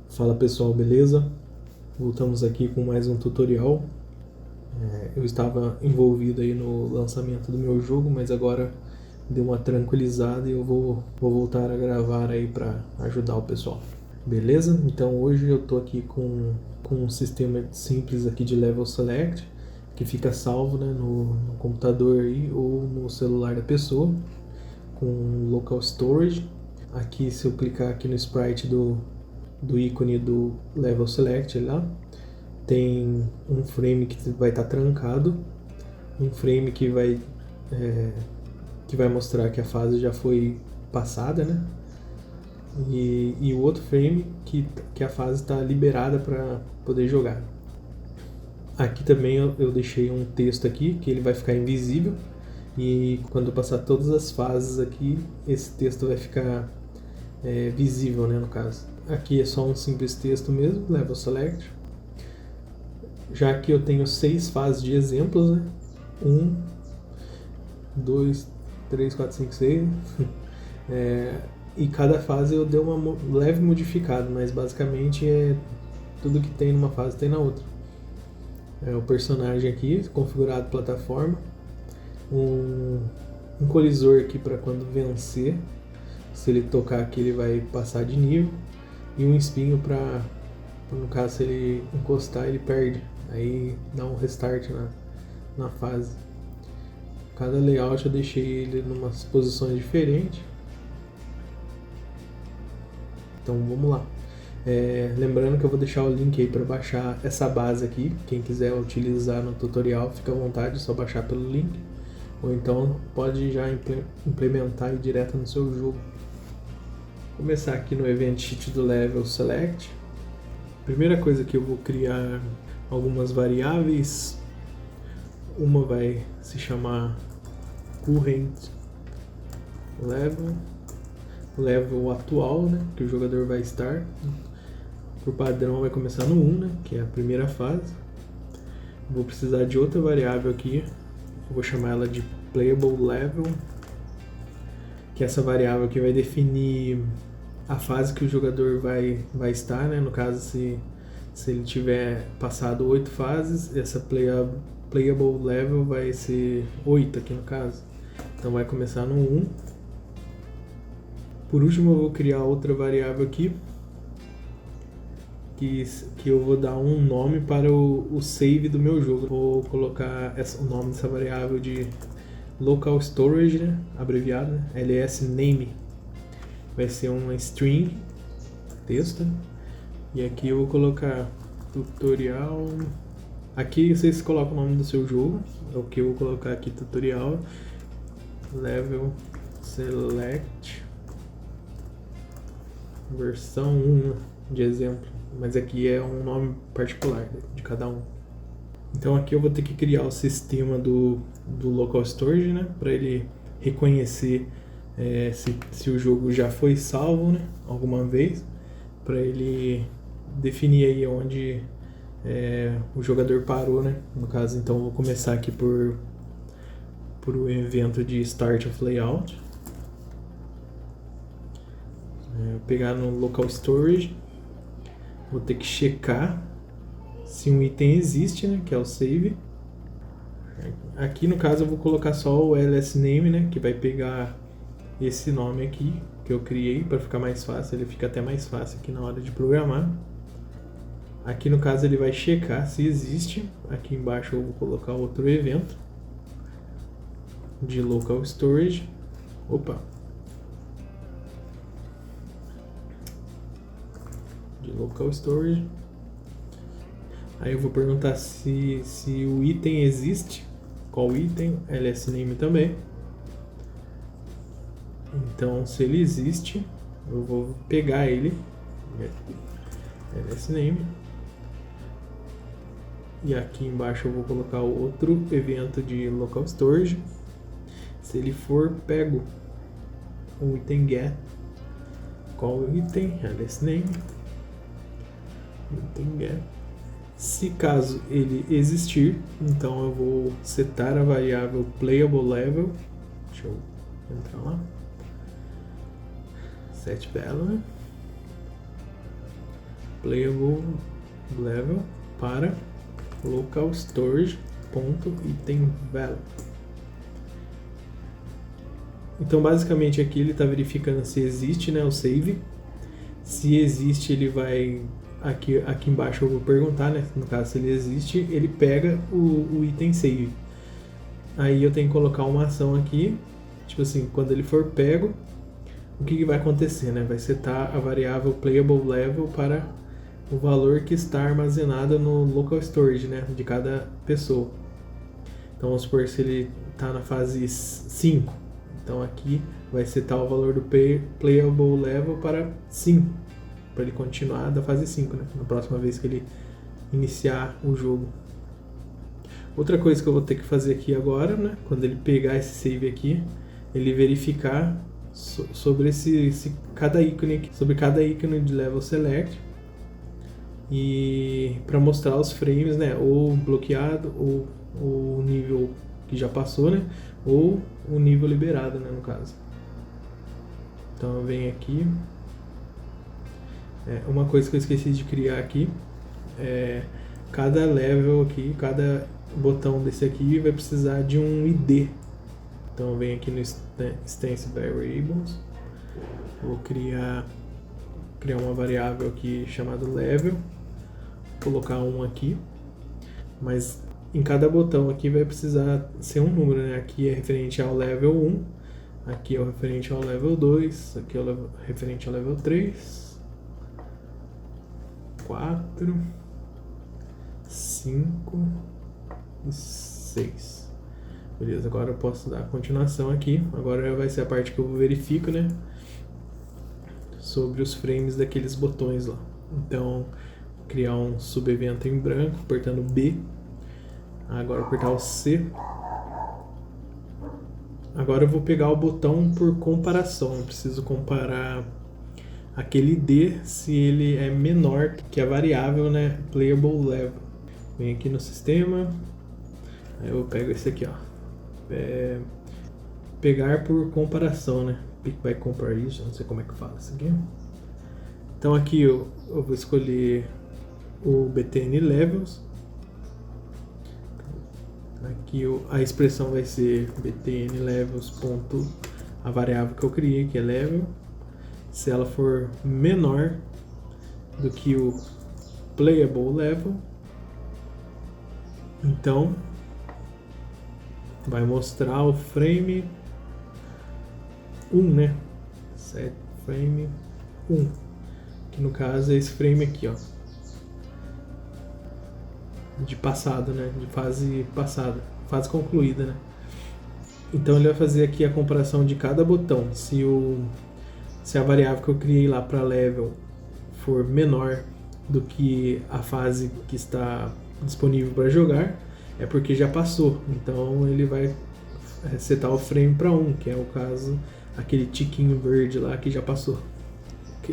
Fala pessoal, beleza? Voltamos aqui com mais um tutorial. Eu estava envolvido aí no lançamento do meu jogo, mas agora deu uma tranquilizada e eu vou voltar a gravar aí para ajudar o pessoal. Beleza? Então hoje eu tô aqui com um sistema simples aqui de Level Select, que fica salvo, né, no computador aí ou no celular da pessoa, com Local Storage. Aqui, se eu clicar aqui no sprite do ícone do Level Select lá, tem um frame que vai estar trancado, um frame que vai mostrar que a fase já foi passada, né? E o outro frame que a fase está liberada para poder jogar. Aqui também eu deixei um texto aqui que ele vai ficar invisível, e quando eu passar todas as fases aqui, esse texto vai ficar visível, né, no caso. Aqui é só um simples texto mesmo, Level Select. Já que eu tenho 6 fases de exemplos, né? 1, 2, 3, 4, 5, 6. E cada fase eu dei uma leve modificada, mas basicamente é tudo que tem numa fase tem na outra. O personagem aqui, configurado plataforma. Um colisor aqui para quando vencer. Se ele tocar aqui ele vai passar de nível. E um espinho para, no caso, se ele encostar ele perde. Aí dá um restart na fase. Cada layout eu deixei ele em umas posições diferentes. Então vamos lá. Lembrando que eu vou deixar o link aí para baixar essa base aqui. Quem quiser utilizar no tutorial, fica à vontade, é só baixar pelo link. Ou então pode já implementar aí direto no seu jogo. Vou começar aqui no Event Sheet do Level Select. Primeira coisa que eu vou criar algumas variáveis. Uma vai se chamar Current Level, level atual, né, que o jogador vai estar. Por padrão vai começar no 1, né, que é a primeira fase. Vou precisar de outra variável aqui, eu vou chamar ela de Playable Level, que essa variável aqui vai definir a fase que o jogador vai estar, né, no caso se ele tiver passado 8 fases, essa Playable Level vai ser 8 aqui no caso. Então vai começar no 1. Por último eu vou criar outra variável aqui, que eu vou dar um nome para o save do meu jogo. Vou colocar o nome dessa variável de Local Storage, né, abreviado, né, ls name. Vai ser uma string, texto. E aqui eu vou colocar tutorial. Aqui vocês colocam o nome do seu jogo. É o que eu vou colocar aqui, tutorial Level Select versão 1 de exemplo. Mas aqui é um nome particular de cada um. Então aqui eu vou ter que criar o sistema do Local Storage, né, para ele reconhecer se o jogo já foi salvo, né, alguma vez, para ele definir aí onde o jogador parou, né, no caso. Então eu vou começar aqui por o evento de Start of Layout. Pegar no Local Storage, vou ter que checar se um item existe, né, que é o save. Aqui no caso eu vou colocar só o ls name, né, que vai pegar esse nome aqui que eu criei para ficar mais fácil. Ele fica até mais fácil aqui na hora de programar. Aqui no caso ele vai checar se existe. Aqui embaixo eu vou colocar outro evento de Local Storage. De Local Storage. Aí eu vou perguntar se o item existe. Qual item? ls name também. Então, se ele existe, eu vou pegar ele, ls name. E aqui embaixo eu vou colocar outro evento de Local Storage. Se ele for pego, o item get. Qual item? ls name. Item get. Se caso ele existir, então eu vou setar a variável Playable Level. Deixa eu entrar lá. Set value. playable level para local storage ponto item value. Então basicamente aqui ele está verificando se existe, né, o save. Se existe, ele vai aqui embaixo eu vou perguntar, né, no caso se ele existe, ele pega o item save. Aí eu tenho que colocar uma ação aqui, tipo assim, quando ele for pego, o que vai acontecer, né? Vai setar a variável playable level para o valor que está armazenado no local storage, né, de cada pessoa. Então vamos supor se ele está na fase 5. Então aqui vai setar o valor do playable level para 5, para ele continuar da fase 5, né? Na próxima vez que ele iniciar o jogo. Outra coisa que eu vou ter que fazer aqui agora, né? Quando ele pegar esse save aqui, ele verificar sobre cada ícone aqui, sobre cada ícone de level select, e para mostrar os frames, né? Ou bloqueado, ou o nível que já passou, né? Ou o nível liberado, né, no caso. Então eu venho aqui. Uma coisa que eu esqueci de criar aqui é cada level aqui, cada botão desse aqui vai precisar de um ID. Então eu venho aqui no Instance Variables, vou criar uma variável aqui chamada level, colocar um aqui, mas em cada botão aqui vai precisar ser um número, né? Aqui é referente ao level 1, aqui é o referente ao level 2, aqui é o referente ao level 3, 4, 5 e 6. Beleza, agora eu posso dar continuação aqui. Agora vai ser a parte que eu verifico, né? Sobre os frames daqueles botões lá. Então, criar um subevento em branco, apertando B. Agora apertar o C. Agora eu vou pegar o botão por comparação. Eu preciso comparar aquele D se ele é menor que a variável, né, playable level. Vem aqui no sistema. Aí eu pego esse aqui, ó. Pegar por comparação, né? Pick by comparison, não sei como é que fala isso aqui. Então aqui eu vou escolher o btn levels. Aqui a expressão vai ser btn levels ponto a variável que eu criei, que é level. Se ela for menor do que o playable level, então vai mostrar o frame 1, né? Set frame 1, que no caso é esse frame aqui, ó, de passado, né? De fase passada, fase concluída, né? Então ele vai fazer aqui a comparação de cada botão. Se a variável que eu criei lá para level for menor do que a fase que está disponível para jogar, é porque já passou. Então ele vai setar o frame para 1, que é o caso, aquele tiquinho verde lá que já passou.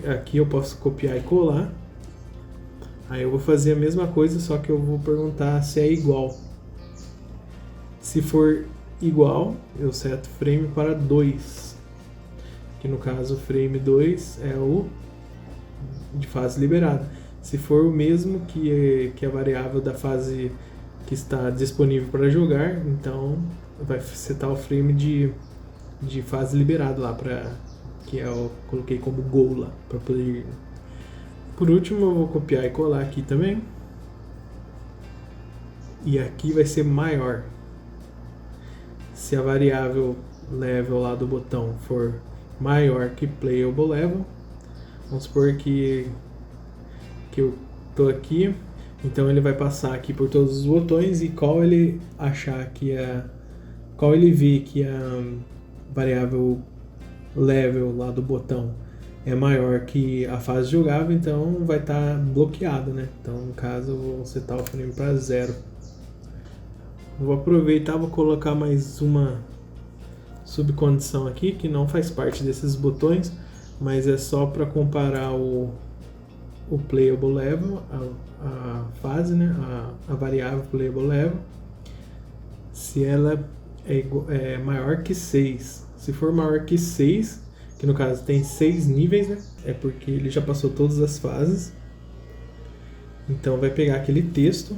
Aqui eu posso copiar e colar. Aí eu vou fazer a mesma coisa, só que eu vou perguntar se é igual. Se for igual, eu seto frame para 2. Que no caso o frame 2 é o de fase liberada. Se for o mesmo que a variável da fase que está disponível para jogar, então vai setar o frame de fase liberada lá, que eu coloquei como goal lá, para poder. Por último eu vou copiar e colar aqui também. E aqui vai ser maior. Se a variável level lá do botão for maior que playable level, vamos supor que eu tô aqui, então ele vai passar aqui por todos os botões e qual ele achar que qual ele vê que a variável level lá do botão é maior que a fase jogável, então vai estar bloqueado, né? Então no caso eu vou setar o frame para 0. Vou aproveitar, vou colocar mais uma subcondição aqui que não faz parte desses botões, mas é só para comparar o playable level, a fase, né, a variável playable level, se ela é maior que 6. Se for maior que 6, que no caso tem 6 níveis, né, é porque ele já passou todas as fases. Então vai pegar aquele texto,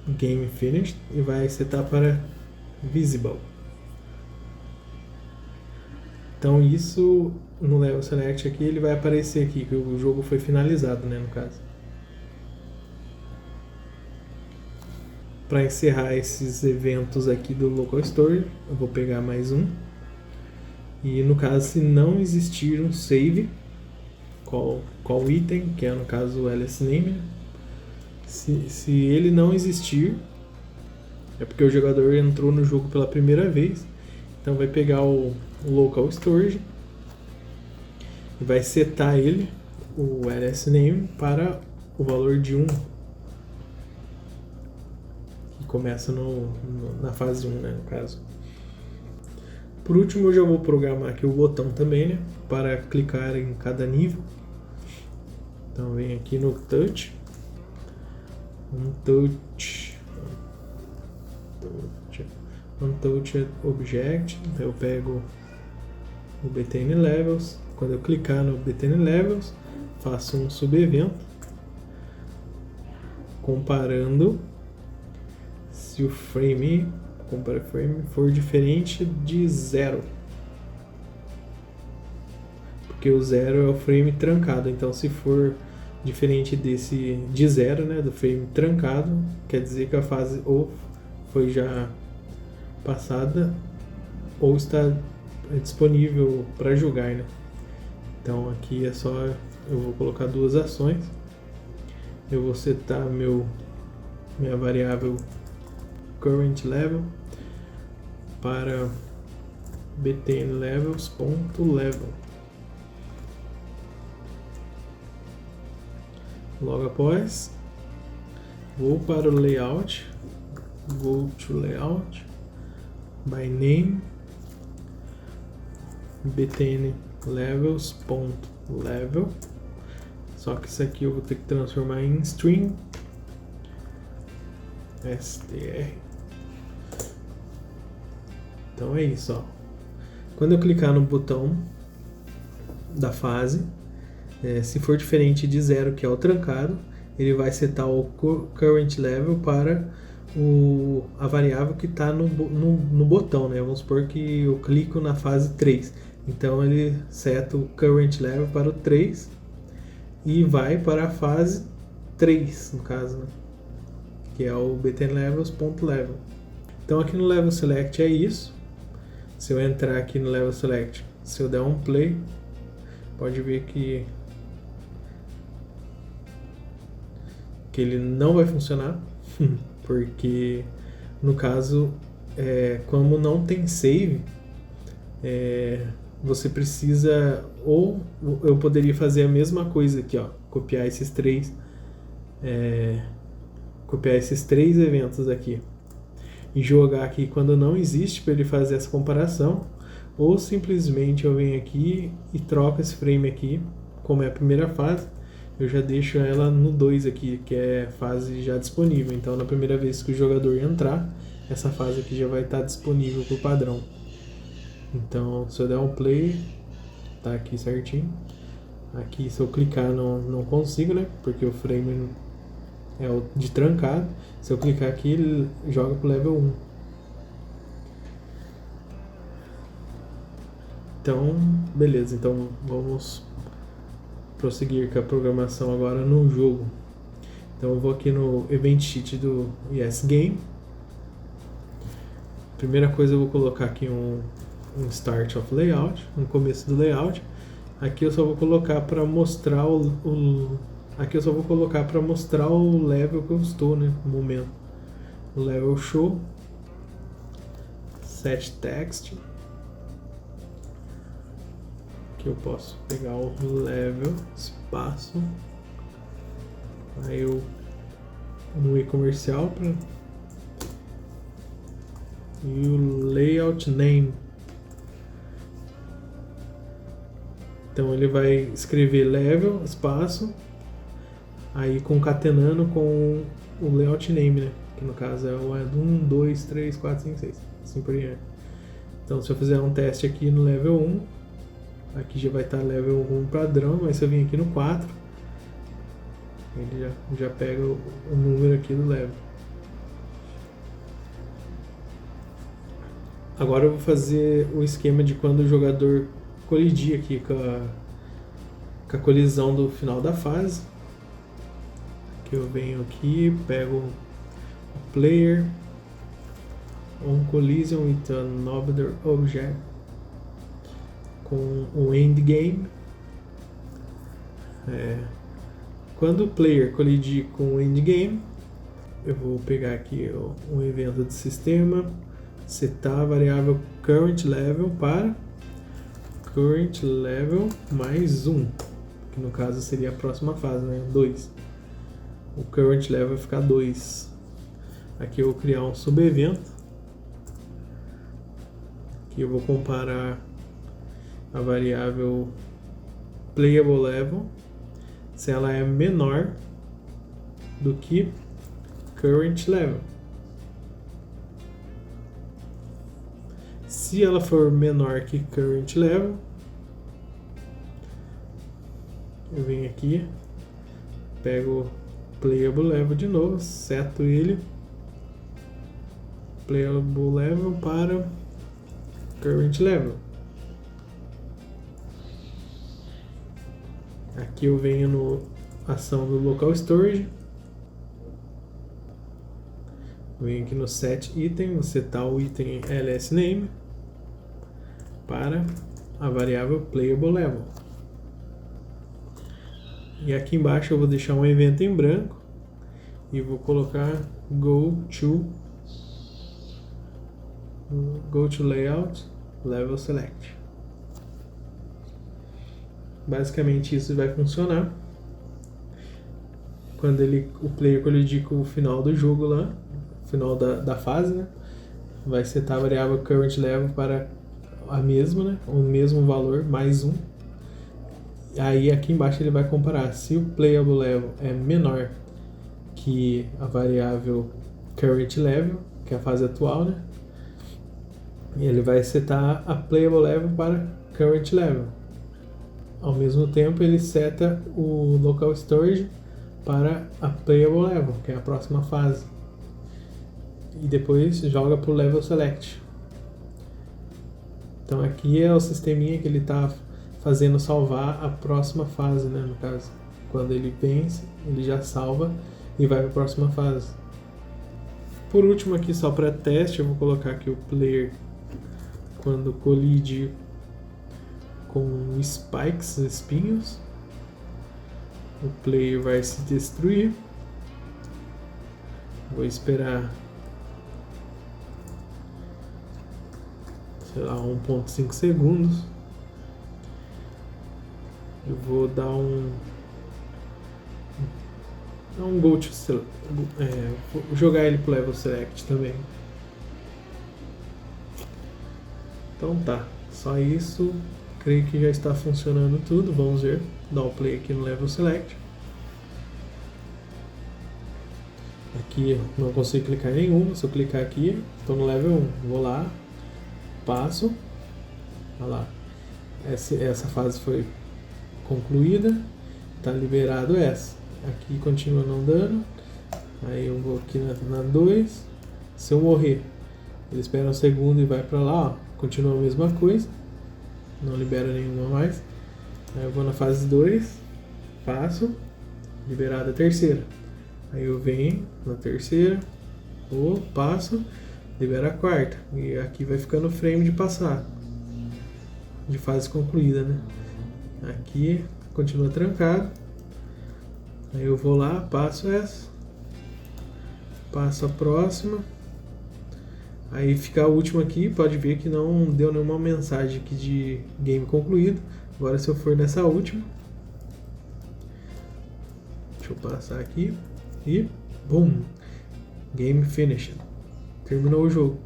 Game Finished, e vai setar para Visible. Então isso no Level Select aqui, ele vai aparecer aqui, que o jogo foi finalizado, né, no caso. Para encerrar esses eventos aqui do Local Store, eu vou pegar mais um. E no caso, se não existir um save, qual item, que é no caso o LS Name, se ele não existir, é porque o jogador entrou no jogo pela primeira vez. Então vai pegar o Local Storage e vai setar ele, o LS Name, para o valor de 1. Que começa na fase 1, né, no caso. Por último, eu já vou programar aqui o botão também, né, para clicar em cada nível. Então vem aqui no Touch. Untouched Object. Eu pego o BTN Levels. Quando eu clicar no BTN Levels, faço um subevento comparando se o frame for diferente de 0. Porque o 0 é o frame trancado. Então se for diferente de 0, né, do frame trancado, quer dizer que a fase ou foi já passada ou está disponível para jogar, né? Então aqui é só, eu vou colocar duas ações. Eu vou setar minha variável current level para btn levels.level. Logo após, vou para o layout, go to layout, by name, btn levels.level. Só que isso aqui eu vou ter que transformar em string, str. Então é isso, ó. Quando eu clicar no botão da fase, se for diferente de 0, que é o trancado, ele vai setar o current level para a variável que está no botão, né? Vamos supor que eu clico na fase 3. Então ele seta o current level para o 3 e vai para a fase 3, no caso, né? Que é o btnlevels.level. Então aqui no Level Select é isso. Se eu entrar aqui no Level Select, se eu der um play, pode ver que ele não vai funcionar, porque no caso, como não tem save, você precisa, ou eu poderia fazer a mesma coisa aqui, ó, copiar esses três eventos aqui e jogar aqui quando não existe para ele fazer essa comparação, ou simplesmente eu venho aqui e troco esse frame aqui, como é a primeira fase, eu já deixo ela no 2 aqui, que é fase já disponível. Então na primeira vez que o jogador entrar, essa fase aqui já vai estar disponível por padrão. Então se eu der um play, tá aqui certinho. Aqui se eu clicar não consigo, né? Porque o frame é o de trancado. Se eu clicar aqui, ele joga pro level 1. Então, beleza. Então vamos prosseguir com a programação agora no jogo. Então eu vou aqui no Event Sheet do Yes Game. Primeira coisa eu vou colocar aqui um Start of Layout, no começo do layout. Aqui eu só vou colocar para mostrar aqui eu só vou colocar para mostrar o level que eu estou, né, no momento. O level show, set text. Aqui eu posso pegar o level, espaço, aí eu no e-comercial e o layout name. Então ele vai escrever level, espaço, aí concatenando com o layout name, né? Que no caso é o 1, 2, 3, 4, 5, 6, assim por diante. Então se eu fizer um teste aqui no level 1, aqui já vai estar level 1 padrão, mas se eu vir aqui no 4, Ele já pega o número aqui do level. Agora eu vou fazer o esquema de quando o jogador colidir aqui com a colisão do final da fase. Que eu venho aqui, pego o player on collision with another object com o endgame. Quando o player colidir com o endgame, eu vou pegar aqui um evento de sistema, setar a variável current level para current level mais 1, que no caso seria a próxima fase, né? 2. O current level vai ficar 2. Aqui eu vou criar um subevento. Aqui eu vou comparar a variável playable level se ela é menor do que current level. Se ela for menor que current level, eu venho aqui, pego playable level de novo, seto ele playable level para current level. Aqui eu venho no ação do local storage, venho aqui no set item, vou setar o item LSName para a variável playable level. E aqui embaixo eu vou deixar um evento em branco e vou colocar go to layout level select. Basicamente isso vai funcionar quando o player colidir com o final do jogo lá, final da fase, né? Vai setar a variável current level para a mesma, né? O mesmo valor mais 1. Aí aqui embaixo ele vai comparar se o playable level é menor que a variável current level, que é a fase atual, né? E ele vai setar a playable level para current level. Ao mesmo tempo ele seta o local storage para a playable level, que é a próxima fase. E depois joga para o level select. Então aqui é o sisteminha que ele está fazendo salvar a próxima fase, né, no caso. Quando ele vence, ele já salva e vai para a próxima fase. Por último aqui, só para teste, eu vou colocar aqui o player quando colide com spikes, espinhos. O player vai se destruir. Vou esperar, sei lá, 1.5 segundos. Eu vou dar um go to select, vou jogar ele pro level select também. Então tá, só isso. Creio que já está funcionando tudo. Vamos ver, dar o play aqui no level select. Aqui eu não consigo clicar em nenhuma. Se eu clicar aqui, estou no level 1. Vou lá, passo. Olha lá, essa fase foi concluída, está liberado essa. Aqui continua não dando. Aí eu vou aqui na 2. Se eu morrer, ele espera um segundo e vai para lá, ó. Continua a mesma coisa, não libera nenhuma mais. Aí eu vou na fase 2, passo, liberada a terceira. Aí eu venho na terceira, passo, libera a quarta. E aqui vai ficando o frame de passar, de fase concluída, né? Aqui continua trancado. Aí eu vou lá, passo essa, passo a próxima. Aí fica a última aqui, pode ver que não deu nenhuma mensagem aqui de game concluído. Agora se eu for nessa última, deixa eu passar aqui e boom, game finished, terminou o jogo.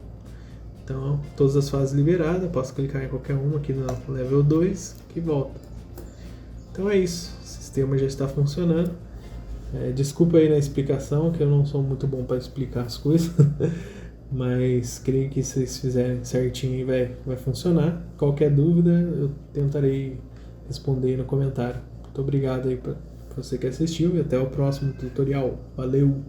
Então todas as fases liberadas, posso clicar em qualquer uma aqui no level 2 que volta. Então é isso, o sistema já está funcionando. Desculpa aí na explicação, que eu não sou muito bom para explicar as coisas. Mas creio que se vocês fizerem certinho vai funcionar. Qualquer dúvida eu tentarei responder aí no comentário. Muito obrigado aí você que assistiu e até o próximo tutorial. Valeu!